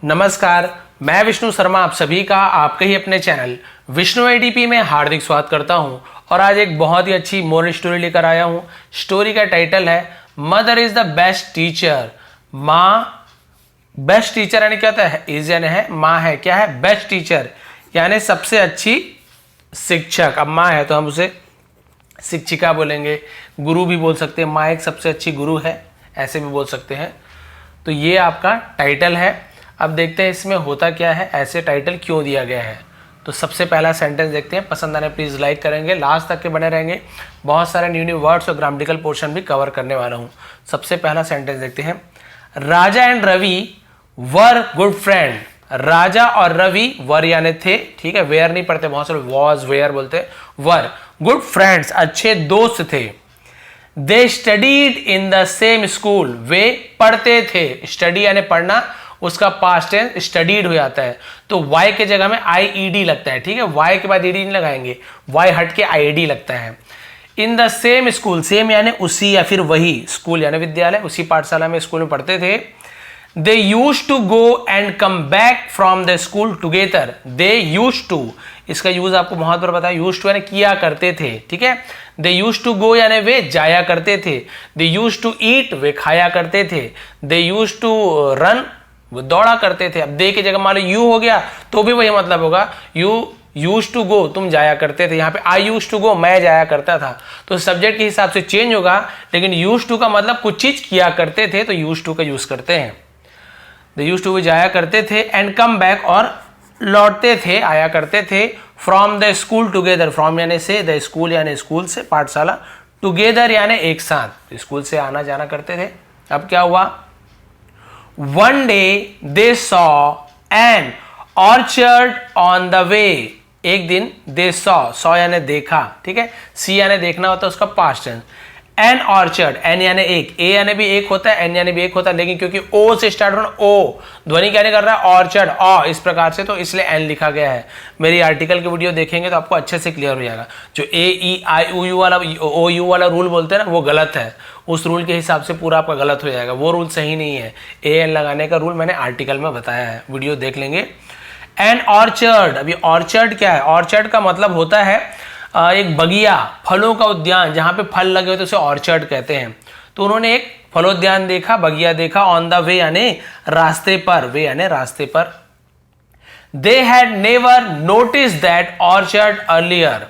नमस्कार, मैं विष्णु शर्मा आप सभी का आपके ही अपने चैनल विष्णु एडीपी में हार्दिक स्वागत करता हूं। और आज एक बहुत ही अच्छी मोरल स्टोरी लेकर आया हूं। स्टोरी का टाइटल है mother is the best teacher. माँ बेस्ट टीचर यानी क्या होता है, इज यानी है, माँ है, क्या है, बेस्ट टीचर यानी सबसे अच्छी शिक्षक। अब माँ है तो हम उसे शिक्षिका बोलेंगे, गुरु भी बोल सकते हैं। माँ एक सबसे अच्छी गुरु है, ऐसे भी बोल सकते हैं। तो ये आपका टाइटल है। अब देखते हैं इसमें होता क्या है, ऐसे टाइटल क्यों दिया गया है। तो सबसे पहला सेंटेंस देखते हैं। पसंद आने प्लीज़ लाइक करेंगे, लास्ट तक के बने रहेंगे। बहुत सारे न्यू वर्ड्स और ग्रामेटिकल पोर्शन भी कवर करने वाला हूँ। सबसे पहला सेंटेंस देखते हैं। Raja and Ravi were good friend. Raja और रवि, वर यानी थे, ठीक है, वेयर नहीं पढ़ते, बहुत सारे वॉज वेयर बोलते, वर गुड फ्रेंड्स, अच्छे दोस्त थे। They studied in the same school, वे पढ़ते थे। स्टडी यानी पढ़ना, उसका पास्ट टेंस स्टडीड हो जाता है तो वाई के जगह में IED लगता है, ठीक है। वाई के बाद ईडी नहीं लगाएंगे, वाई हट के IED लगता है। इन द सेम स्कूल, सेम यानी उसी या फिर वही, स्कूल यानी विद्यालय, उसी पाठशाला में स्कूल में पढ़ते थे। They use to go and come back from the school together. They use to, इसका यूज आपको बहुत बार बताया, यूज टू यानी किया करते थे, ठीक है। दे यूज टू गो यानी वे जाया करते थे। दे यूज टू ईट, वे खाया करते थे। दे यूज टू रन, वो दौड़ा करते थे। अब दे की जगह मान लो यू हो गया तो भी वही मतलब होगा, यू यूज टू गो, तुम जाया करते थे। यहाँ पे आई यूज टू गो, मैं जाया करता था, तो सब्जेक्ट के हिसाब से चेंज होगा। लेकिन यूज टू का मतलब कुछ चीज किया करते थे तो यूज टू का यूज करते हैं। दे यूज टू जाया करते थे, एंड कम बैक और लौटते थे, आया करते थे। From the school together, from यानी से, द स्कूल यानी स्कूल से, पाठशाला, टुगेदर यानी एक साथ, स्कूल से आना जाना करते थे। अब क्या हुआ, one day they saw an orchard on the way। एक दिन they saw यानी देखा, ठीक है, see यानी देखना होता है उसका past tense. An orchard, an यानी एक, ए यानी भी एक होता है, एन यानी भी एक होता है, लेकिन क्योंकि ओ से स्टार्ट होना, ओ ध्वनि क्या नहीं कर रहा है, ऑर्चर्ड, ऑ इस प्रकार से, तो इसलिए एन लिखा गया है। मेरी आर्टिकल की वीडियो देखेंगे तो आपको अच्छे से क्लियर हो जाएगा। जो AEIOU वाला OU वाला रूल बोलते हैं ना, वो गलत है। उस रूल के हिसाब से पूरा आपका गलत हो जाएगा, वो रूल सही नहीं है। AN लगाने का रूल मैंने आर्टिकल में बताया है, वीडियो देख लेंगे। एन ऑर्चर्ड, अभी ऑर्चर्ड क्या है, ऑर्चर्ड का मतलब होता है एक बगिया, फलों का उद्यान, जहां पे फल लगे होते हैं उसे ऑर्चर्ड कहते हैं। तो उन्होंने एक फलोद्यान देखा, बगिया देखा, ऑन द वे यानी रास्ते पर, वे यानी रास्ते पर। They had never notice that orchard earlier.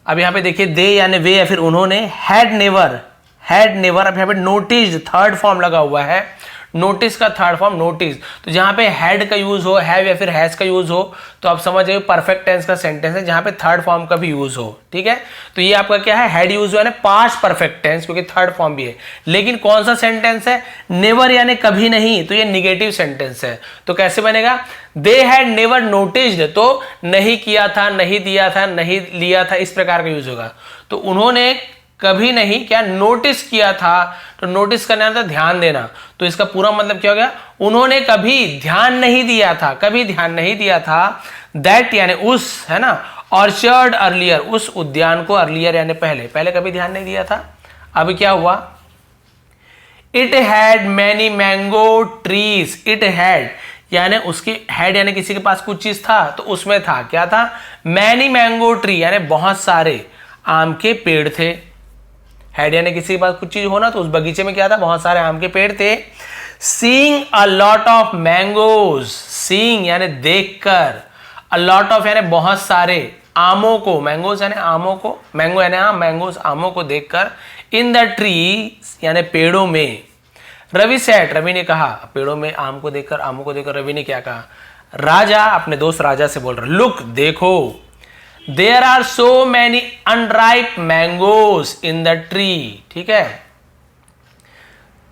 अब यहां पे देखिए, दे यानी वे या फिर उन्होंने, हैड नेवर, अब यहां पे नोटिस थर्ड फॉर्म लगा हुआ है, नोटिस का थर्ड फॉर्म नोटिस। तो जहां पे हैड का यूज हो, हैव या फिर हैज का यूज हो, तो आप समझ जाइए परफेक्ट टेंस का सेंटेंस है जहां पे थर्ड फॉर्म का भी यूज हो, ठीक है। तो ये आपका क्या है, हैड यूज हुआ है पास्ट परफेक्ट टेंस, क्योंकि थर्ड फॉर्म भी है। लेकिन कौन सा सेंटेंस है, नेवर यानी कभी नहीं, तो ये निगेटिव सेंटेंस है। तो कैसे बनेगा, दे हैड नेवर नोटिस्ड, तो नहीं किया था, नहीं दिया था, नहीं लिया था, इस प्रकार का यूज होगा। तो उन्होंने कभी नहीं क्या नोटिस किया था, तो नोटिस करना था ध्यान देना, तो इसका पूरा मतलब क्या हो गया, उन्होंने कभी ध्यान नहीं दिया था, कभी ध्यान नहीं दिया था। दैट यानी उस, है ना, ऑर्चर्ड अर्लियर, उस उद्यान को, अर्लियर यानी पहले, पहले कभी ध्यान नहीं दिया था। अब क्या हुआ, it had many mango trees. It had यानी उसकी, हैड यानी किसी के पास कुछ चीज था तो उसमें था, क्या था, मैनी मैंगो ट्री यानी बहुत सारे आम के पेड़ थे। हैड यानी किसी के पास कुछ चीज होना, तो उस बगीचे में क्या था, बहुत सारे आम के पेड़ थे। Seeing a lot of mangoes, seeing यानी देखकर, अ लॉट ऑफ यानी बहुत सारे, आमों को, मैंगोज यानी आमों को, मैंगो यानी आम, मैंगोज आमों को देखकर, इन द ट्री यानी पेड़ों में। रवि सेट, रवि ने कहा, पेड़ों में आम को देखकर, आमों को देखकर रवि ने क्या कहा, राजा अपने दोस्त राजा से बोल रहा, लुक देखो, there are so many unripe mangoes in the tree, ठीक है।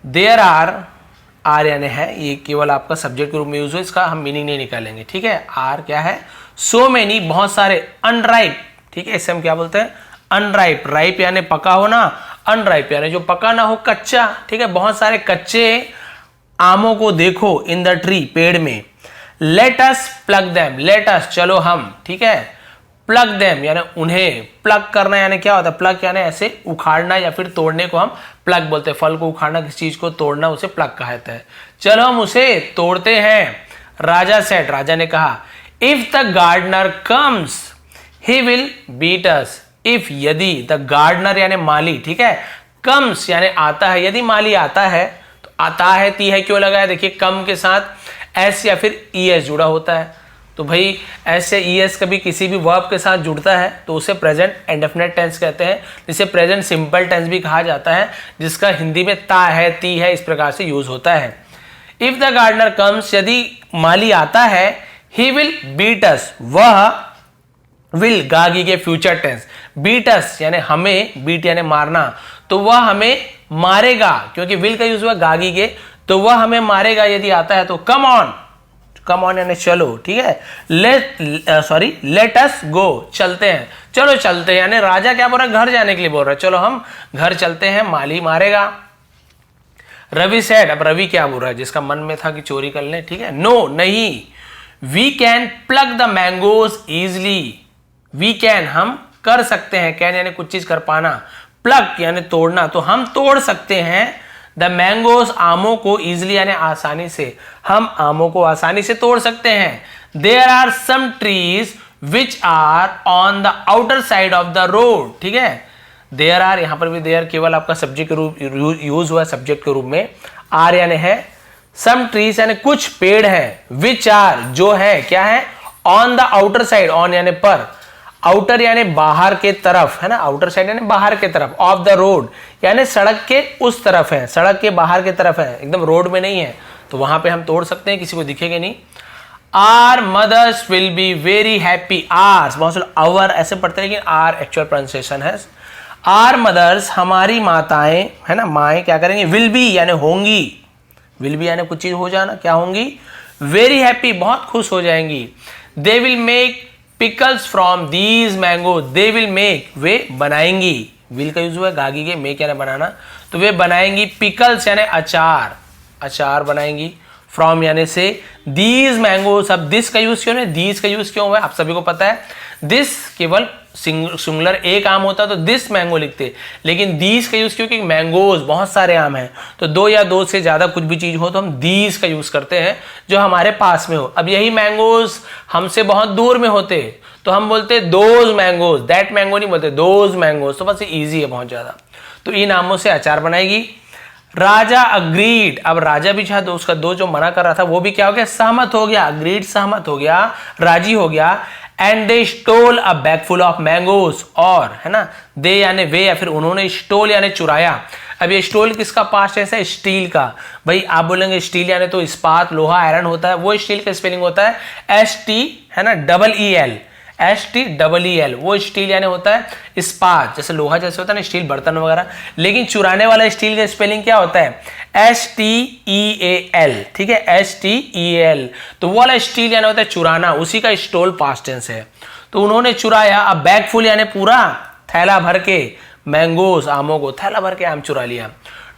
देयर आर यानी है, ये केवल आपका सब्जेक्ट के रूप में यूज हो, इसका हम मीनिंग नहीं निकालेंगे, ठीक है। आर क्या है, सो मैनी बहुत सारे, अनराइप, ठीक है, इसे हम क्या बोलते हैं, अनराइप, राइप यानी पका होना, अनराइप यानी जो पका ना हो, कच्चा, ठीक है। बहुत सारे कच्चे आमों को देखो, इन द ट्री पेड़ में। Let us plug them, let us चलो हम, ठीक है, प्लग देम यानी उन्हें, प्लग करना यानी क्या होता है, प्लग यानी ऐसे उखाड़ना या फिर तोड़ने को हम प्लग बोलते हैं। फल को उखाड़ना, किसी चीज को तोड़ना, उसे प्लग कहते हैं। चलो हम उसे तोड़ते हैं। राजा सेड, राजा ने कहा, if the gardener comes he will beat us. If, यदि, द गार्डनर यानी माली, ठीक है, कम्स यानी आता है, यदि माली आता है, तो आता है ती है क्यों लगा है, देखिए कम के साथ एस या फिर ईएस जुड़ा होता है, तो भाई ऐसे ईएस कभी किसी भी वर्ब के साथ जुड़ता है तो उसे प्रेजेंट इंडेफिनिट टेंस कहते हैं, जिसे प्रेजेंट सिंपल टेंस भी कहा जाता है, जिसका हिंदी में ता है, ती है, इस प्रकार से यूज होता है। इफ द गार्डनर कम्स, यदि माली आता है, ही विल बीट अस, वह विल गागी के फ्यूचर टेंस, बीट अस यानी हमें, बीट यानी मारना, तो वह हमें मारेगा, क्योंकि विल का यूज हुआ गागी के, तो वह हमें मारेगा यदि आता है तो कम ऑन, कम ऑन यानी चलो, ठीक है, लेट अस गो, चलते हैं, चलो चलते हैं, यानी राजा क्या बोल रहा है, घर जाने के लिए बोल रहा है, चलो हम घर चलते हैं, माली मारेगा। रवि सेड, अब रवि क्या बोल रहा है, जिसका मन में था कि चोरी कर लें, ठीक है, नो, नहीं, we can plug the mangoes easily, we can हम कर सकते हैं, कैन यानी कुछ चीज कर पाना, प्लग यानी तोड़ना, तो हम तोड़ सकते हैं द मैंगोज आमों को, इजली यानी आसानी से, हम आमों को आसानी से तोड़ सकते हैं। There are some trees which are on the outer side of the road, ठीक है, देयर आर, यहां पर भी देयर केवल आपका सब्जेक्ट के रूप यूज हुआ है, सब्जेक्ट के रूप में, आर यानी है, सम ट्रीज यानी कुछ पेड़ है, विच आर जो है, क्या है, on the outer side, on यानी पर, आउटर यानी बाहर के तरफ, है ना, आउटर साइड यानी बाहर के तरफ, ऑफ द रोड यानी सड़क के उस तरफ है, सड़क के बाहर के तरफ है, एकदम रोड में नहीं है, तो वहां पे हम तोड़ सकते हैं, किसी को दिखेगा नहीं। Our mothers will be very happy, ours, बहुत से आवर ऐसे पढ़ते हैं, लेकिन आर एक्चुअल प्रोनाउंसिएशन है। आर मदर्स, हमारी माताएं, है ना, माएं क्या करेंगी, विल बी यानी होंगी, विल बी यानी कुछ चीज हो जाना, क्या होंगी, वेरी हैप्पी, बहुत खुश हो जाएंगी। They will make pickles from these mango, they will make, वे बनाएंगी, विल का यूज हुआ है गागी के, मेक यानी बनाना, तो वे बनाएंगी, पिकल्स यानी अचार, अचार बनाएंगी, फ्रॉम यानी से, दीज मैंगो, सब दिस का यूज क्यों है, दीज का यूज क्यों हुआ है, आप सभी को पता है, दिस केवल सिंगुलर एक आम होता तो दिस मैंगो लिखते, लेकिन दीज का यूज क्योंकि मैंगोज बहुत सारे आम हैं, तो दो या दो से ज्यादा कुछ भी चीज हो तो हम दीज का यूज करते हैं, जो हमारे पास में हो। अब यही मैंगोज हमसे बहुत दूर में होते तो हम बोलते दोज मैंगोज, दैट मैंगो नहीं बोलते, दोज मैंगोज, तो बस इजी है बहुत ज्यादा, तो इन आमों से अचार बनाएगी। राजा अग्रीड, अब राजा भी चाहे उसका दो जो मना कर रहा था वो भी क्या हो गया, सहमत हो गया, अग्रीड सहमत हो गया, राजी हो गया। And they stole a bag full of mangoes, और, है ना, दे यानी वे या फिर उन्होंने, स्टोल यानी चुराया। अब ये स्टोल किसका पास्ट है, स्टील का, भाई आप बोलेंगे स्टील यानी तो इस्पात, लोहा, आयरन होता है, वो स्टील का स्पेलिंग होता है ST, है ना, EEL, STEEL, वो स्टील यानी होता है इस्पात, जैसे लोहा जैसे होता है ना स्टील, बर्तन वगैरह, लेकिन चुराने वाला स्टील का स्पेलिंग क्या होता है, STEAL, ठीक है, STEAL, तो वो वाला स्टील यानी होता है चुराना, उसी का स्टोल पास्ट टेंस है, तो उन्होंने चुराया, अब बैग फुल यानी पूरा, थैला भर के, मैंगोस आमों को, थैला भर के आम चुरा लिया।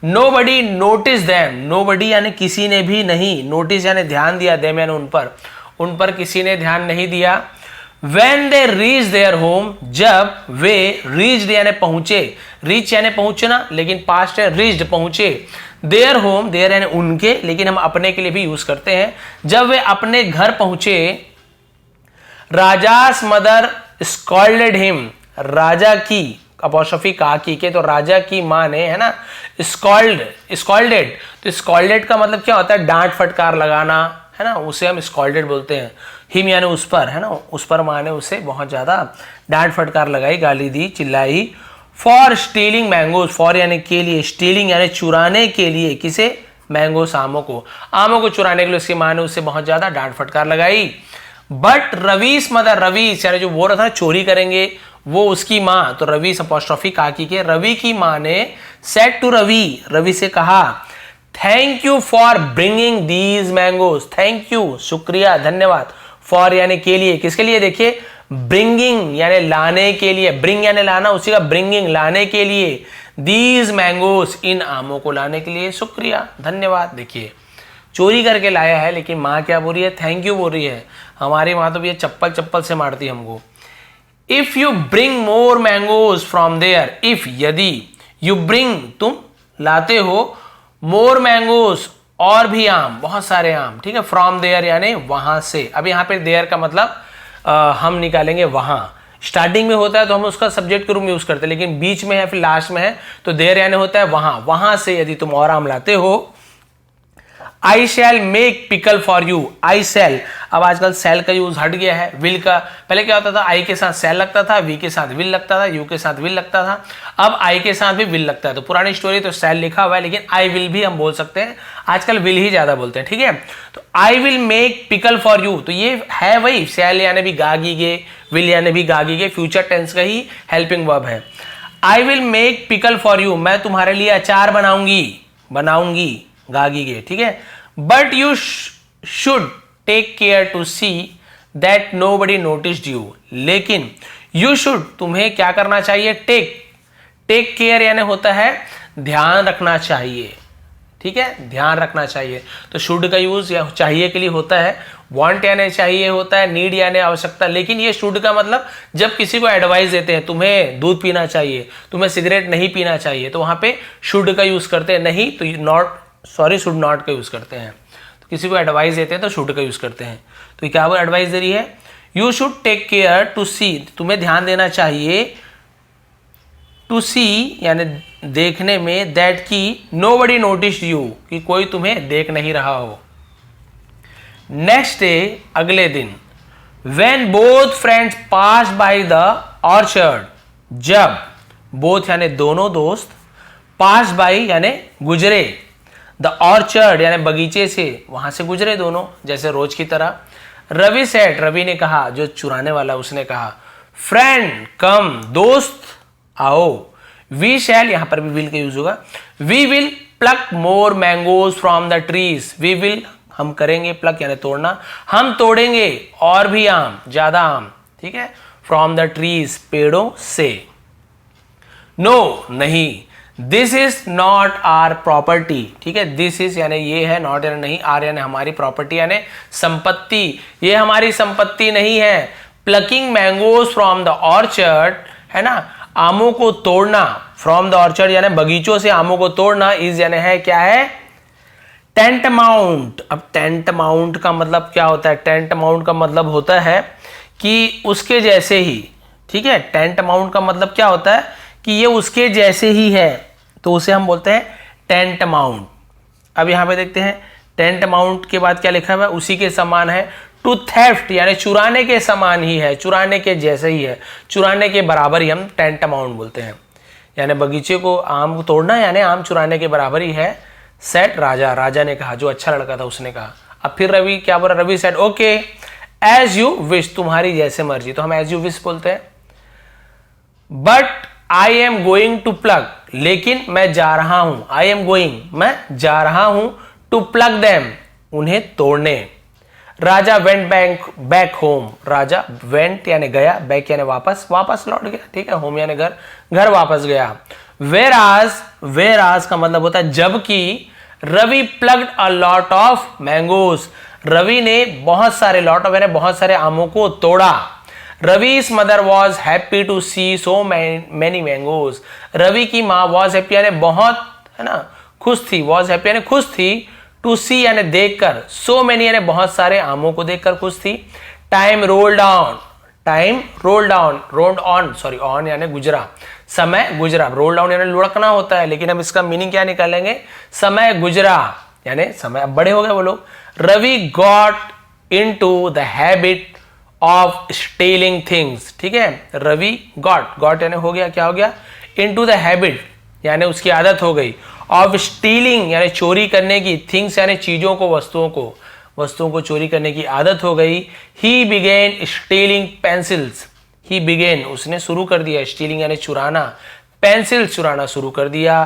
नोबडी नोटिस देम, नोबडी यानी किसी ने भी नहीं, नोटिस यानी ध्यान दिया, देम यानी उन पर किसी ने ध्यान नहीं दिया। When they reach their home, जब वे, reached यानी पहुंचे, reach यानी पहुंचना, लेकिन past है reached, पहुंचे, their home, their यानी उनके, लेकिन हम अपने के लिए भी यूज करते हैं, जब वे अपने घर पहुंचे, राजास मदर स्कॉल्डेड हिम, राजा की अपॉस्ट्रोफी का की के, तो राजा की माँ ने, है ना, स्कॉल्डेड, तो स्कॉल्डेड का मतलब क्या होता है, डांट फटकार लगाना, है ना, उसे हम स्कॉल्डेड बोलते हैं। हिम यानी उस पर, है ना, उस पर माँ ने उसे बहुत ज्यादा डांट फटकार लगाई, गाली दी, चिल्लाई। फॉर स्टीलिंग मैंगोज, फॉर यानी के लिए, स्टीलिंग यानी चुराने के लिए, किसे, मैंगोस आमों को चुराने के लिए उसकी माँ ने उससे बहुत ज्यादा डांट फटकार लगाई। बट रवीस मदर, रवीस यानी जो बोल रहा था चोरी करेंगे, वो उसकी माँ, तो रवीस अपॉस्ट्रोफी काकी के, रवि की माँ ने सेड टू रवि, रवि से कहा, thank you for bringing these mangoes, thank you, शुक्रिया, धन्यवाद, फॉर यानी के लिए, किसके लिए, देखिए, ब्रिंगिंग यानी लाने के लिए, ब्रिंग यानी लाना, उसी का ब्रिंगिंग, लाने के लिए, दीज मैंगोज, इन आमों को लाने के लिए, शुक्रिया, धन्यवाद। देखिए चोरी करके लाया है, लेकिन माँ क्या बोल रही है, थैंक यू बोल रही है। हमारी माँ तो ये चप्पल से मारती हमको। If you bring more mangoes from there, if यदि, यू ब्रिंग तुम लाते हो, मोर मैंगोज और भी आम, बहुत सारे आम, ठीक है। फ्रॉम देयर यानी वहां से। अब यहाँ पे देयर का मतलब हम निकालेंगे वहां। स्टार्टिंग में होता है तो हम उसका सब्जेक्ट के रूप में यूज करते हैं, लेकिन बीच में है फिर लास्ट में है तो देयर यानी होता है वहां। वहां से यदि तुम और आम लाते हो। I shall make pickle for you. I shall, अब आजकल शैल का यूज हट गया है, विल का। पहले क्या होता था, आई के साथ शैल लगता था, वी के साथ विल लगता था, यू के साथ विल लगता था, अब आई के साथ भी विल लगता है। तो पुरानी स्टोरी तो शैल लिखा हुआ है, लेकिन आई विल भी हम बोल सकते हैं, आजकल विल ही ज्यादा बोलते हैं, ठीक है। तो आई will make pickle for you, तो ये है वही शैल यानी भी गागीगे, विल यानी भी गागीगे, फ्यूचर टेंस का ही हेल्पिंग वर्ब है। I will make pickle for you, मैं तुम्हारे लिए अचार बनाऊंगी गागीगे, ठीक है। But you should take care to see that nobody noticed you, लेकिन यू शुड, तुम्हें क्या करना चाहिए, टेक केयर यानी होता है ध्यान रखना चाहिए, ठीक है, ध्यान रखना चाहिए। तो शुड का यूज या चाहिए के लिए होता है, वांट यानी चाहिए होता है, नीड यानी आवश्यकता। लेकिन ये शुड का मतलब जब किसी को एडवाइस देते हैं, तुम्हें दूध पीना चाहिए, तुम्हें सिगरेट नहीं पीना चाहिए, तो वहां पे शुड का यूज करते हैं, नहीं तो शुड नॉट का यूज करते हैं। तो किसी को एडवाइस देते हैं तो शुड का यूज करते हैं। तो ये क्या एडवाइस दे रही है, you should take care to see, तुम्हें ध्यान देना चाहिए, टू सी यानी देखने में, दैट की नोबडी नोटिस्ड यू, कि कोई तुम्हें देख नहीं रहा हो। नेक्स्ट डे, अगले दिन, when both friends pass by the orchard, जब बोथ यानी दोनों दोस्त, पास बाय यानी गुजरे, द ऑर्चर्ड यानी बगीचे से, वहां से गुजरे दोनों जैसे रोज की तरह। रवि सेड, रवि ने कहा, जो चुराने वाला उसने कहा, फ्रेंड कम, दोस्त आओ। वी शैल, यहां पर भी विल का यूज होगा, we will pluck more mangoes from the trees, we will हम करेंगे, प्लक यानी तोड़ना, हम तोड़ेंगे और भी आम, ज्यादा आम, ठीक है, फ्रॉम द ट्रीज पेड़ों से। नो नहीं, this is not our property, ठीक है, दिस इज यानी ये है, नॉट यानी नहीं, आर यानी हमारी, प्रॉपर्टी यानी संपत्ति, ये हमारी संपत्ति नहीं है। Plucking mangoes from the orchard है ना, आमों को तोड़ना, फ्रॉम द ऑर्चर्ड यानी बगीचों से आमों को तोड़ना, इज यानी है, क्या है, टेंट माउंट। अब टेंट माउंट का मतलब क्या होता है, टेंट माउंट का मतलब होता है कि उसके जैसे ही, ठीक है, टेंट माउंट का मतलब क्या होता है कि ये उसके जैसे ही है, तो उसे हम बोलते हैं टेंट माउंट। अब यहां पे देखते हैं टेंट माउंट के बाद क्या लिखा हुआ है, उसी के समान है। टू थेफ्ट यानी चुराने के समान ही है, चुराने के जैसे ही है, चुराने के बराबर ही हम टेंट माउंट बोलते हैं। यानी बगीचे को आम को तोड़ना यानी आम चुराने के बराबर ही है। सेट राजा, राजा ने कहा, जो अच्छा लड़का था उसने कहा। अब फिर रवि क्या बोला, Ravi said okay as you wish, तुम्हारी जैसे मर्जी, तो हम एज यू विश बोलते हैं। But I am going to plug, लेकिन मैं जा रहा हूं, आई एम गोइंग मैं जा रहा हूं, टू प्लग देम उन्हें तोड़ने। राजा वेंट बैक होम, राजा वेंट यानी गया, बैक यानी वापस, वापस लौट गया, ठीक है, होम यानी घर, घर वापस गया। वेराज का मतलब होता है जबकि, Ravi plugged a lot of mangoes, Ravi ने बहुत सारे, लॉट ऑफ यानी बहुत सारे आमों को तोड़ा। Ravi's mother was happy to see so many mangoes, Ravi की माँ वॉज हैप्पी यानी बहुत, है ना, खुश थी, वॉज हैप्पी यानी खुश थी, टू सी यानी देखकर, सो मैनी यानी बहुत सारे आमों को देखकर खुश थी। Time rolled on, sorry on यानी गुजरा, समय गुजरा, रोल डाउन यानी लुढ़कना होता है, लेकिन हम इसका मीनिंग क्या निकालेंगे, समय गुजरा यानी समय, अब बड़े हो गए वो लोग। Ravi got into the habit of stealing things, ठीक है, रवि गॉट यानी हो गया, क्या हो गया, इनटू द हैबिट यानी उसकी आदत हो गई, ऑफ स्टीलिंग यानी चोरी करने की, थिंग्स यानी चीजों को, वस्तुओं को चोरी करने की आदत हो गई। ही बिगेन स्टीलिंग पेंसिल्स, ही बिगेन उसने शुरू कर दिया, स्टीलिंग यानी चुराना, पेंसिल चुराना शुरू कर दिया,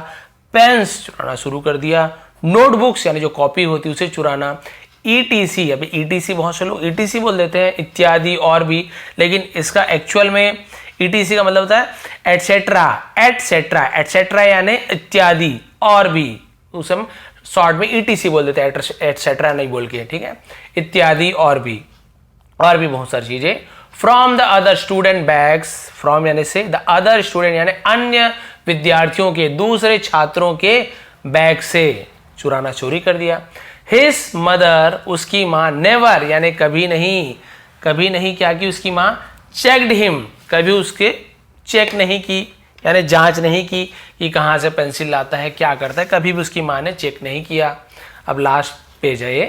पेन्स चुराना शुरू कर दिया, नोटबुक्स यानी जो कॉपी होती है उसे चुराना, ईटीसी, अभी ईटीसी बहुत से लोग ईटीसी बोल देते हैं, इत्यादि और भी, लेकिन इसका एक्चुअल में ईटीसी का मतलब होता है एटसेट्रा यानी इत्यादि और भी, उसे हम शॉर्ट में ईटीसी बोल देते हैं, एटसेट्रा नहीं बोल के, ठीक है, इत्यादि और भी बहुत सारी चीजें। From the other student bags, from यानी से, द अदर स्टूडेंट यानी अन्य विद्यार्थियों के, दूसरे छात्रों के बैग से चुराना चोरी कर दिया। हिज मदर, उसकी माँ, नेवर यानी कभी नहीं क्या की उसकी माँ, चेक्ड हिम, कभी उसके चेक नहीं की यानी जांच नहीं की कि कहाँ से पेंसिल लाता है, क्या करता है, कभी भी उसकी माँ ने चेक नहीं किया। अब लास्ट पेज है ये।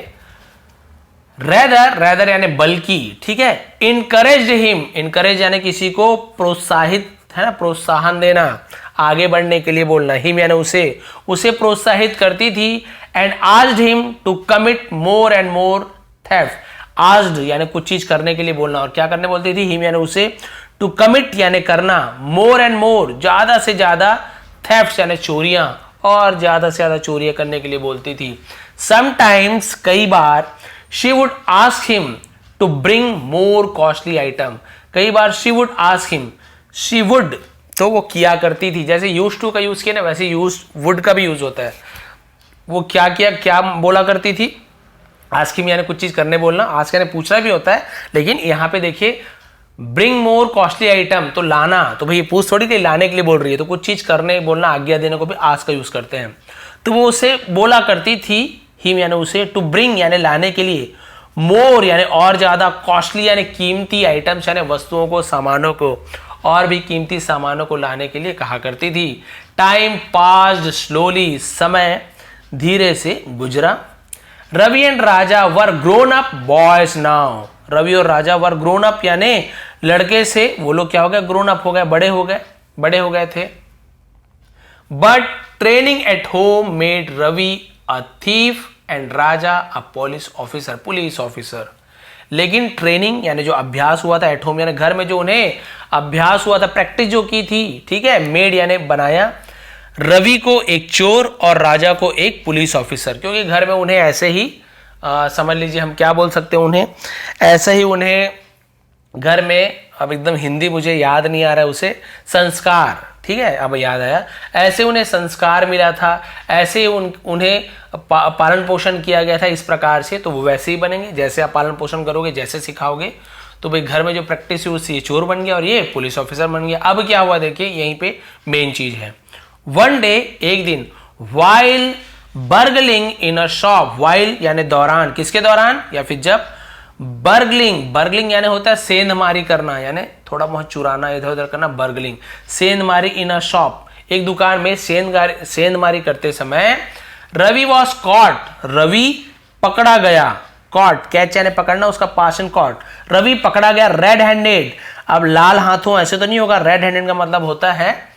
रेदर यानी बल्कि, ठीक है। इनकरेज हिम, इनकरेज यानी किसी को प्रोत्साहित, है ना, प्रोत्साहन देना, आगे बढ़ने के लिए बोलना। हिम यानी उसे प्रोत्साहित करती थी। And asked him to commit more and more theft. Asked यानी कुछ चीज करने के लिए बोलना, और क्या करने बोलती थी, हिम यानी उसे, टू कमिट यानी करना, मोर एंड मोर ज्यादा से ज्यादा, थेफ्ट यानी चोरियां, और ज्यादा से ज्यादा चोरियां करने के लिए बोलती थी। समटाइम्स कई बार, she would ask him to bring more costly item, कई बार she would ask him, she would तो वो किया करती थी, जैसे यूज टू का यूज किया ना वैसे यूज वुड का भी यूज होता है। वो क्या किया, क्या बोला करती थी, आस्क हिम यानी कुछ चीज करने बोलना, आस्क यानी पूछना भी होता है, लेकिन यहाँ पे देखिए ब्रिंग मोर कॉस्टली आइटम तो लाना, तो भाई पूछ थोड़ी थी, लाने के लिए बोल रही है, तो कुछ चीज करने बोलना, आज्ञा देने को भी आस्क का यूज करते हैं। तो वो उसे बोला करती थी, हिम यानी उसे, टू ब्रिंग यानी लाने के लिए, मोर यानी और ज्यादा, कॉस्टली यानी कीमती, आइटम्स यानी वस्तुओं को, सामानों को, और भी कीमती सामानों को लाने के लिए कहा करती थी। टाइम पास्ड स्लोली, समय धीरे से गुजरा। Ravi and Raja were grown up boys now, Ravi और राजा वर ग्रोन अप यानी लड़के से वो लोग क्या हो गए, ग्रोन अप हो गए, बड़े हो गए थे। But training at home made Ravi a thief and Raja a police officer. लेकिन ट्रेनिंग यानी जो अभ्यास हुआ था, एट होम यानी घर में जो उन्हें अभ्यास हुआ था, प्रैक्टिस जो की थी, ठीक है, मेड यानी बनाया, रवि को एक चोर और राजा को एक पुलिस ऑफिसर, क्योंकि घर में उन्हें ऐसे ही समझ लीजिए हम क्या बोल सकते हैं, उन्हें ऐसे ही उन्हें घर में, अब एकदम हिंदी मुझे याद नहीं आ रहा है उसे, संस्कार, ठीक है, अब याद आया, ऐसे उन्हें संस्कार मिला था, ऐसे ही उन्हें पालन पोषण किया गया था इस प्रकार से, तो वो वैसे ही बनेंगे जैसे आप पालन पोषण करोगे, जैसे सिखाओगे। तो भाई घर में जो प्रैक्टिस हुई उससे ये चोर बन गया और ये पुलिस ऑफिसर बन गया। अब क्या हुआ देखिए, यहीं पे मेन चीज है। वन डे, एक दिन, वाइल बर्गलिंग इन अ शॉप, वाइल यानी दौरान, किसके दौरान, या फिर जब, बर्गलिंग यानी होता है सेंधमारी करना, यानी थोड़ा बहुत चुराना, इधर उधर करना, बर्गलिंग, सेंधमारी इन अ शॉप, एक दुकान में सेंधमारी करते समय, रवि वॉज कॉट, रवि पकड़ा गया, कॉट कैच यानी पकड़ना, उसका पासन कॉट, रवि पकड़ा गया, रेड हैंडेड, अब लाल हाथों ऐसे तो नहीं होगा, रेड हैंडेड का मतलब होता है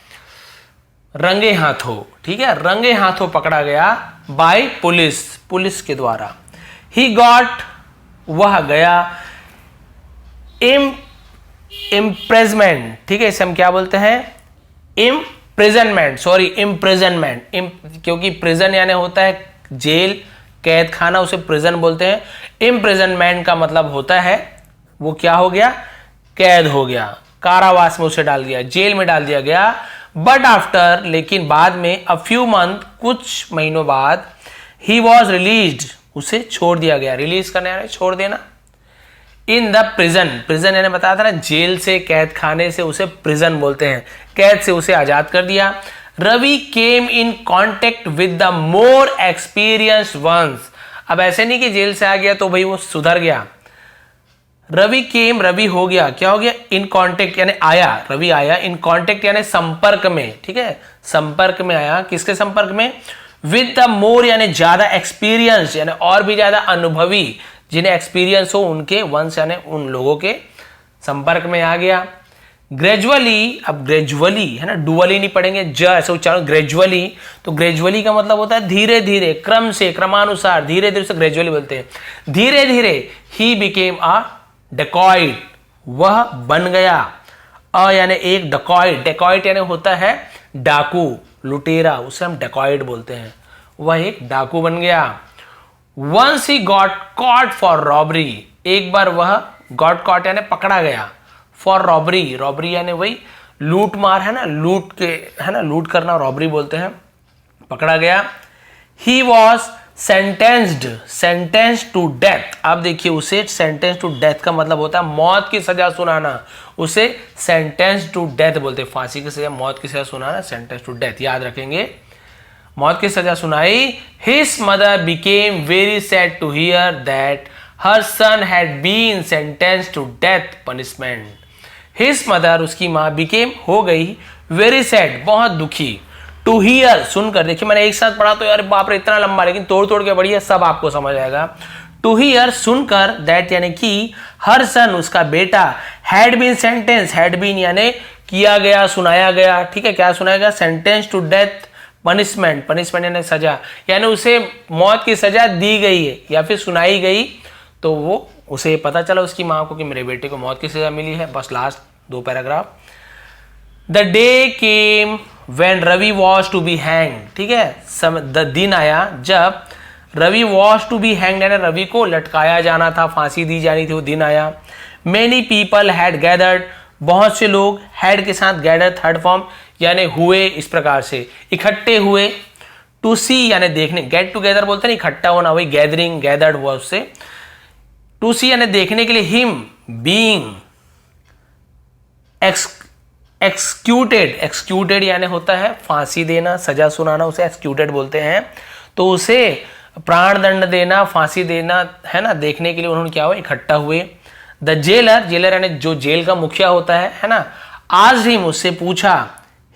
रंगे हाथों, ठीक है, रंगे हाथों पकड़ा गया, बाय पुलिस के द्वारा। ही गॉट, वह गया, इम्प्रेजमेंट, ठीक है, इसे हम क्या बोलते हैं, इम्प्रिजनमेंट, क्योंकि प्रिजन यानी होता है जेल, कैद खाना, उसे प्रिजन बोलते हैं। इम्प्रिजनमेंट का मतलब होता है वो क्या हो गया, कैद हो गया, कारावास में उसे डाल दिया, जेल में डाल दिया गया। बट आफ्टर, लेकिन बाद में, अ फ्यू मंथ, कुछ महीनों बाद, ही वॉज रिलीज्ड, उसे छोड़ दिया गया, रिलीज करने यानी छोड़ देना, इन द प्रिजन यानी बताया था ना, जेल से, कैद खाने से उसे प्रिजन बोलते हैं, कैद से उसे आजाद कर दिया। Ravi came in contact with the more experienced ones, अब ऐसे नहीं कि जेल से आ गया तो भाई वो सुधर गया, रवि हो गया, क्या हो गया, इन कॉन्टेक्ट यानी आया, रवि आया, इन कॉन्टेक्ट यानी संपर्क में, ठीक है, संपर्क में आया, किसके संपर्क में, विद द मोर यानी ज्यादा, एक्सपीरियंस यानी और भी ज्यादा अनुभवी, जिन्हें एक्सपीरियंस हो उनके, वंश यानी उन लोगों के संपर्क में आ गया। ग्रेजुअली, अब ग्रेजुअली है ना, डुअली नहीं पढ़ेंगे, ज ऐसे उच्चारण, ग्रेजुअली, तो ग्रेजुअली का मतलब होता है धीरे धीरे, क्रम से, क्रमानुसार, धीरे धीरे से ग्रेजुअली बोलते हैं। धीरे धीरे, ही बिकेम अ डेकॉइट, वह बन गया, अ यानी एक, डेकॉइट यानी होता है डाकू, लुटेरा, उसे हम डेकॉइट बोलते हैं, वह एक डाकू बन गया। Once he got caught for robbery, एक बार वह गॉट कॉट यानी पकड़ा गया, फॉर रॉबरी यानी वही लूट मार है ना, लूट के है ना, लूट करना रॉबरी बोलते हैं, पकड़ा गया। He was sentenced to death, अब देखिए उसे सेंटेंस टू डेथ का मतलब होता है मौत की सजा सुनाना, उसे सेंटेंस टू डेथ बोलते हैं, फांसी की सजा, मौत की सजा सुनाना, सेंटेंस टू डेथ, याद रखेंगे। मौत की सजा सुनाई। His mother became very sad to hear that her son had been sentenced to death punishment. His mother, उसकी माँ, बिकेम, हो गई, वेरी सैड, बहुत दुखी, टू हियर, सुनकर। देखिए मैंने एक साथ पढ़ा तो यार बाप रे इतना लंबा, लेकिन तोड़ तोड़ के पढ़िए, सब आपको समझ आएगा। टू हियर, सुनकर, दैट यानी कि हर सन, उसका बेटा, had been sentence, had been यानी किया गया, सुनाया गया, ठीक है, क्या सुनाया गया, sentence to death punishment, punishment यानी सजा, यानी उसे मौत की सजा दी गई है या फिर सुनाई गई। तो वो उसे पता चला उसकी माँ को कि मेरे बेटे को मौत की सजा मिली है। बस last 2 paragraph. The day came when Ravi was to be hang, ठीक है, दिन आया जब Ravi was to be hang यानी रवि को लटकाया जाना था, फांसी दी जानी थी, वो दिन आया। मेनी पीपल हैड गैदर्ड, बहुत से लोग, हैड के साथ गैदर थर्ड फॉर्म यानी हुए, इस प्रकार से इकट्ठे हुए। टू सी यानी देखने, गेट टुगेदर बोलते हैं इकट्ठा होना, वही गैदरिंग, गैदर्ड हुआ उससे। टू सी यानी देखने के लिए, हिम बीइंग एक्सक्यूटेड, एक्सक्यूटेड यानी होता है फांसी देना, सजा सुनाना, उसे एक्सक्यूटेड बोलते हैं। तो उसे प्राण दंड देना, फांसी देना, है ना, देखने के लिए उन्होंने क्या हुआ, इकट्ठा हुए। द जेलर, जेलर यानी जो जेल का मुखिया होता है ना, आज ही मुझसे पूछा,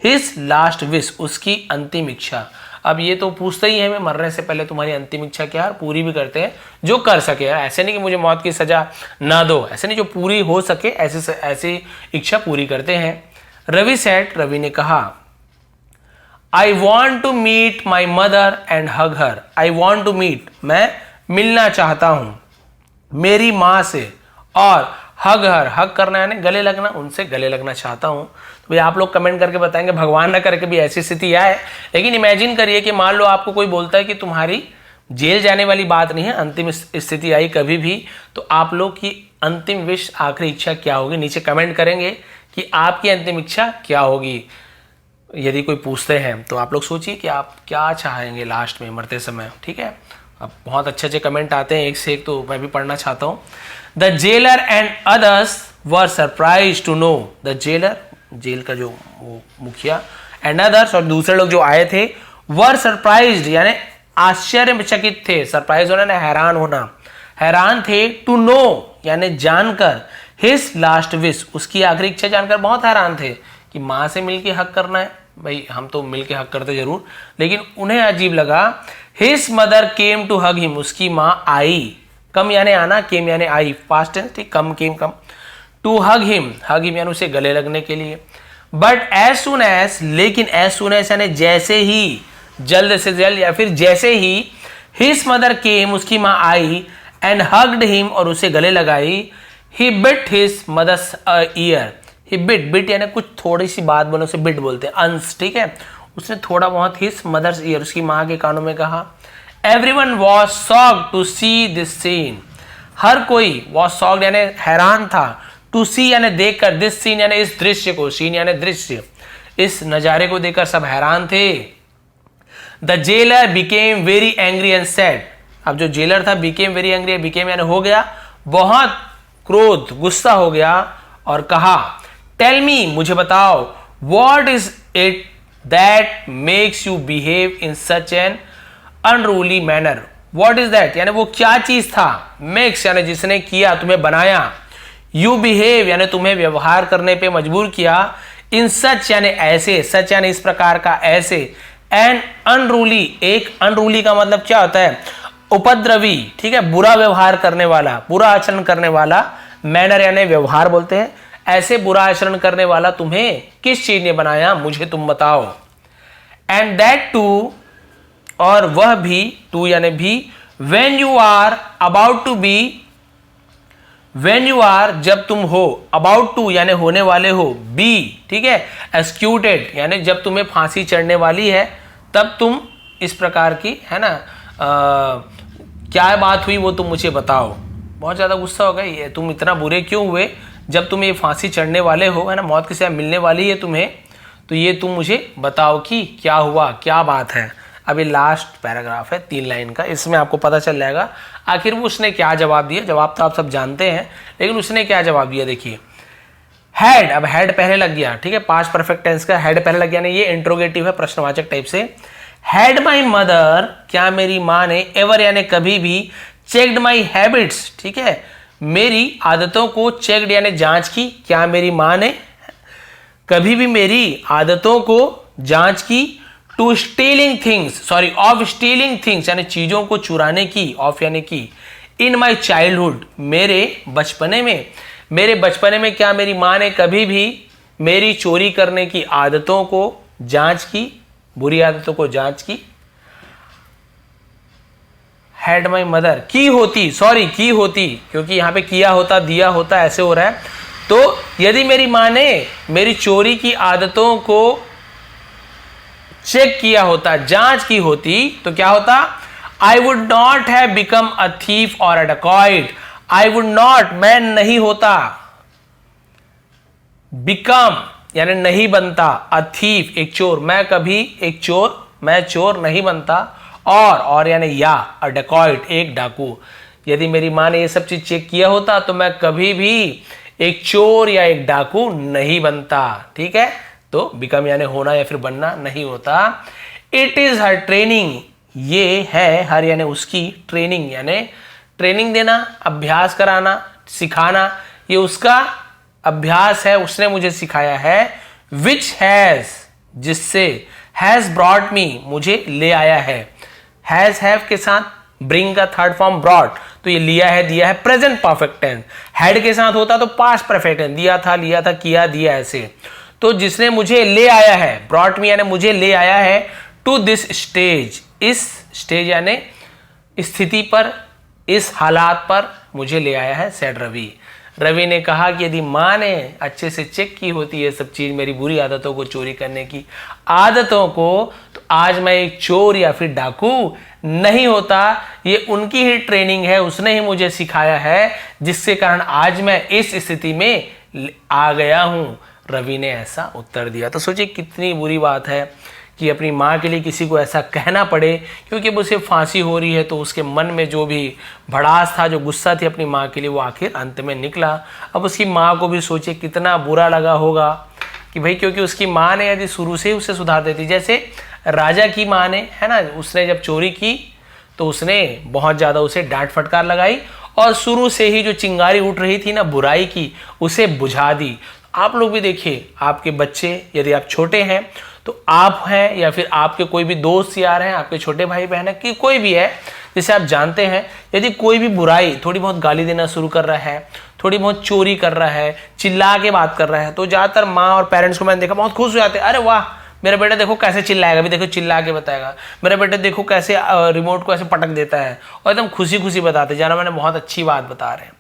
हिज लास्ट विश, उसकी अंतिम इच्छा। अब ये तो पूछते ही है, मैं मरने से पहले तुम्हारी अंतिम इच्छा क्या है, पूरी भी करते हैं जो कर सके। ऐसे नहीं कि मुझे मौत की सजा ना दो, ऐसे नहीं, जो पूरी हो सके ऐसी इच्छा पूरी करते हैं। रवि सेड, रवि ने कहा, I want to meet my mother and hug her. I want to meet, मैं मिलना चाहता हूं मेरी माँ से, और हग हर, हग करना यानी गले लगना, उनसे गले लगना चाहता हूं। तो भाई आप लोग कमेंट करके बताएंगे, भगवान ना करके भी ऐसी स्थिति आए, लेकिन इमेजिन करिए कि मान लो आपको कोई बोलता है कि तुम्हारी जेल जाने वाली बात नहीं है, अंतिम स्थिति आई कभी भी, तो आप लोग की अंतिम विश, आखिरी इच्छा क्या होगी, नीचे कमेंट करेंगे कि आपकी अंतिम इच्छा क्या होगी। यदि कोई पूछते हैं तो आप लोग सोचिए कि आप क्या चाहेंगे लास्ट में मरते समय, ठीक है। अब बहुत अच्छे अच्छे कमेंट आते हैं एक से एक, तो मैं भी पढ़ना चाहता हूँ। The jailer and others were surprise to know, the jailer, jail का जो वो मुखिया, एंड अदर्स, और दूसरे लोग जो आए थे, वर सरप्राइज्ड यानी आश्चर्यचकित थे, सरप्राइज होना ना हैरान होना, हैरान थे, टू नो यानी जानकर, हिज लास्ट विश, उसकी आखिरी इच्छा जानकर बहुत हैरान थे कि माँ से मिलके हक करना है। भाई हम तो मिलके हक करते जरूर, लेकिन उन्हें अजीब लगा। His mother came to hug him, उसकी माँ आई, कम यानी आना, केम यानी आई, पास्ट टेंस, ठीक, कम केम कम, टू हग हिम यानी उसे गले लगने के लिए। बट एज सुन एज, लेकिन एज सुन एज यानी जैसे ही, जल्द से जल्द या फिर जैसे ही, हिज मदर केम, उसकी माँ आई, एंड हग्ड हिम, और उसे गले लगाई। ही बिट हिज मदर्स ईयर, ही बिट, बिट यानी कुछ थोड़ी सी बात बोलो, उसे बिट बोलते हैं, अंश, ठीक है, उसने थोड़ा बहुत हिज मदर्स ईयर, उसकी माँ के कानों में कहा। Everyone was shocked to see this scene, हर कोई, वॉज शॉक्ड यानी हैरान था, टू सी यानी देखकर, दिस सीन यानी इस दृश्य को, सीन यानी दृश्य, इस नजारे को देखकर सब हैरान थे। The jailer became very angry and sad, अब जो जेलर था बिकेम वेरी एंग्री, बिकेम यानी हो गया, बहुत क्रोध, गुस्सा हो गया, और कहा, टेल मी, मुझे बताओ, what is it that makes you behave in such an unruly manner. What is that यानी वो क्या चीज था, मेक्स यानी जिसने किया, तुम्हें बनाया, यू बिहेव यानी तुम्हें व्यवहार करने पे मजबूर किया, इन सच यानी ऐसे, सच यानी इस प्रकार का, ऐसे, एंड अनरूली, एक अनरूली का मतलब क्या होता है, उपद्रवी, ठीक है, बुरा व्यवहार करने वाला, बुरा आचरण करने वाला, मैनर यानी व्यवहार बोलते हैं, ऐसे बुरा आचरण करने वाला तुम्हें किस चीज ने बनाया, मुझे तुम बताओ। एंड दैट टू, और वह भी, टू यानी भी, when you are about to be, when you are जब तुम हो, अबाउट टू यानी होने वाले हो, बी, ठीक है, एक्सक्यूटेड यानी जब तुम्हें फांसी चढ़ने वाली है, तब तुम इस प्रकार की, है ना, क्या बात हुई वो तुम मुझे बताओ। बहुत ज्यादा गुस्सा हो गया, ये तुम इतना बुरे क्यों हुए जब तुम ये फांसी चढ़ने वाले हो, है ना, मौत की सजा मिलने वाली है तुम्हें, तो ये तुम मुझे बताओ कि क्या हुआ, क्या बात है। अभी लास्ट पैराग्राफ है 3 लाइन का, इसमें आपको पता चल जाएगा आखिर वो उसने क्या जवाब दिया। जवाब तो आप सब जानते हैं, लेकिन उसने क्या जवाब दिया देखिए। हैड, अब हैड पहले लग गया, ठीक है, पास्ट परफेक्ट टेंस का हैड पहले लग गया, नहीं, ये इंट्रोगेटिव है, प्रश्नवाचक टाइप से। हैड माई मदर, क्या मेरी माँ ने, एवर यानी कभी भी, चेक्ड माई हैबिट्स, ठीक है, मेरी आदतों को चेक्ड यानी जांच की, क्या मेरी माँ ने कभी भी मेरी आदतों को जांच की, to stealing things, sorry of stealing things यानी चीजों को चुराने की, ऑफ यानी की, इन माई चाइल्डहुड मेरे बचपने में क्या मेरी माँ ने कभी भी मेरी चोरी करने की आदतों को जांच की, बुरी आदतों को जांच की। हैड माई मदर की होती, क्योंकि यहां पे किया होता, दिया होता, ऐसे हो रहा है। तो यदि मेरी मां ने मेरी चोरी की आदतों को चेक किया होता, जांच की होती, तो क्या होता, I would not have become a thief और अ डकॉइट। आई वुड नॉट, मैं नहीं होता, बिकम यानी नहीं बनता, अ थीफ एक चोर, मैं चोर नहीं बनता, और यानी या, अ डकॉइट एक डाकू। यदि मेरी मां ने ये सब चीज चेक किया होता तो मैं कभी भी एक चोर या एक डाकू नहीं बनता, ठीक है। तो बिकम यानी होना या फिर बनना, नहीं होता। इट इज हर ट्रेनिंग, ये है हर यानी उसकी, ट्रेनिंग यानी ट्रेनिंग देना, अभ्यास कराना, सिखाना, ये उसका अभ्यास है, उसने मुझे सिखाया है। विच हैज, जिससे, हैज ब्रॉट मी, मुझे ले आया है। हैज हैव के साथ ब्रिंग का थर्ड फॉर्म ब्रॉट, तो ये लिया है, दिया है, प्रेजेंट परफेक्ट टेंस। हैड के साथ होता तो पास्ट परफेक्ट टेंस, दिया था, लिया था, किया, दिया, ऐसे। तो जिसने मुझे ले आया है, ब्रॉट मी यानी मुझे ले आया है, टू दिस स्टेज, इस स्टेज यानी स्थिति पर, इस हालात पर मुझे ले आया है, सेड रवि। रवि ने कहा कि यदि माँ ने अच्छे से चेक की होती ये सब चीज, मेरी बुरी आदतों को, चोरी करने की आदतों को, तो आज मैं एक चोर या फिर डाकू नहीं होता। ये उनकी ही ट्रेनिंग है, उसने ही मुझे सिखाया है, जिसके कारण आज मैं इस स्थिति में आ गया हूं। रवि ने ऐसा उत्तर दिया। तो सोचिए कितनी बुरी बात है कि अपनी माँ के लिए किसी को ऐसा कहना पड़े, क्योंकि अब उसे फांसी हो रही है, तो उसके मन में जो भी भड़ास था, जो गुस्सा थी अपनी माँ के लिए, वो आखिर अंत में निकला। अब उसकी माँ को भी सोचे कितना बुरा लगा होगा कि भाई, क्योंकि उसकी माँ ने यदि शुरू से ही उसे सुधार देती, जैसे राजा की माँ ने, है ना, उसने जब चोरी की तो उसने बहुत ज़्यादा उसे डांट फटकार लगाई, और शुरू से ही जो चिंगारी उठ रही थी ना बुराई की, उसे बुझा दी। आप लोग भी देखिए, आपके बच्चे यदि आप छोटे हैं, तो आप हैं या फिर आपके कोई भी दोस्त यार हैं, आपके छोटे भाई बहन है, कि कोई भी है जिसे आप जानते हैं, यदि कोई भी बुराई, थोड़ी बहुत गाली देना शुरू कर रहा है, थोड़ी बहुत चोरी कर रहा है, चिल्ला के बात कर रहा है, तो ज़्यादातर माँ और पेरेंट्स को मैंने देखा बहुत खुश हो जाते हैं। अरे वाह, मेरा बेटा देखो कैसे चिल्लाएगा, अभी देखो चिल्ला के बताएगा, मेरा बेटा देखो कैसे रिमोट को ऐसे पटक देता है, और एकदम खुशी खुशी बताते, जाना मैंने बहुत अच्छी बात बता रहे हैं,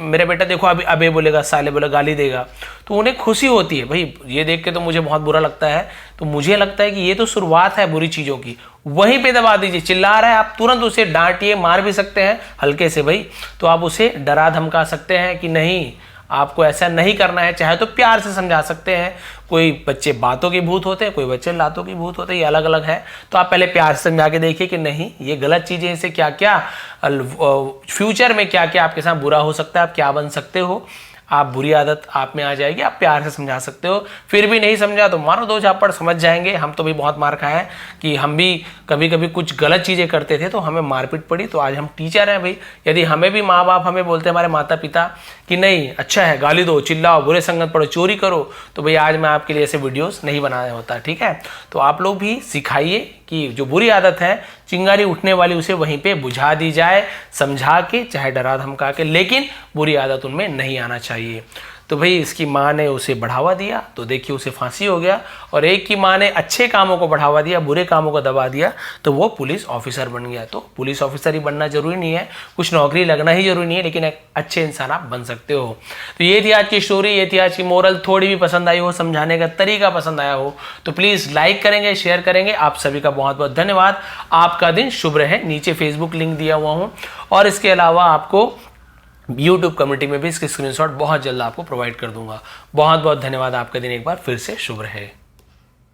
मेरा बेटा देखो अभी अबे बोलेगा, साले बोलेगा, गाली देगा, तो उन्हें खुशी होती है। भाई ये देख के तो मुझे बहुत बुरा लगता है, तो मुझे लगता है कि ये तो शुरुआत है बुरी चीज़ों की, वहीं पे दबा दीजिए। चिल्ला रहा है, आप तुरंत उसे डांटिए, मार भी सकते हैं हल्के से भाई, तो आप उसे डरा धमका सकते हैं कि नहीं, आपको ऐसा नहीं करना है, चाहे तो प्यार से समझा सकते हैं। कोई बच्चे बातों के भूत होते हैं, कोई बच्चे लातों के भूत होते हैं, ये अलग अलग है। तो आप पहले प्यार से समझा के देखिए कि नहीं, ये गलत चीज़ें, इससे क्या क्या फ्यूचर में क्या क्या आपके साथ बुरा हो सकता है, आप क्या बन सकते हो, आप बुरी आदत आप में आ जाएगी, आप प्यार से समझा सकते हो। फिर भी नहीं समझा तो मारो दो झापड़, समझ जाएंगे। हम तो भी बहुत मार खाए हैं कि हम भी कभी कभी कुछ गलत चीज़ें करते थे तो हमें मारपीट पड़ी, तो आज हम टीचर हैं भाई। यदि हमें भी माँ बाप हमें बोलते हैं, हमारे माता पिता, कि नहीं अच्छा है, गाली दो, चिल्लाओ, बुरे संगत पढ़ो, चोरी करो, तो भाई आज मैं आपके लिए ऐसे वीडियोस नहीं बनाया होता, ठीक है। तो आप लोग भी सिखाइए कि जो बुरी आदत है, चिंगारी उठने वाली, उसे वहीं पे बुझा दी जाए, समझा के, चाहे डरा धमका के, लेकिन बुरी आदत उनमें नहीं आना चाहिए। तो भाई इसकी माँ ने उसे बढ़ावा दिया, तो देखिए उसे फांसी हो गया। और एक की माँ ने अच्छे कामों को बढ़ावा दिया, बुरे कामों को दबा दिया, तो वो पुलिस ऑफिसर बन गया। तो पुलिस ऑफिसर ही बनना जरूरी नहीं है, कुछ नौकरी लगना ही जरूरी नहीं है, लेकिन एक अच्छे इंसान आप बन सकते हो। तो ये थी आज की स्टोरी, ये थी आज की मोरल। थोड़ी भी पसंद आई हो, समझाने का तरीका पसंद आया हो, तो प्लीज़ लाइक करेंगे, शेयर करेंगे। आप सभी का बहुत बहुत धन्यवाद। आपका दिन शुभ रहे। नीचे फेसबुक लिंक दिया हुआ हूँ, और इसके अलावा आपको YouTube कम्युनिटी में भी इसके स्क्रीनशॉट बहुत जल्द आपको प्रोवाइड कर दूंगा। बहुत बहुत धन्यवाद। आपका दिन एक बार फिर से शुभ रहे।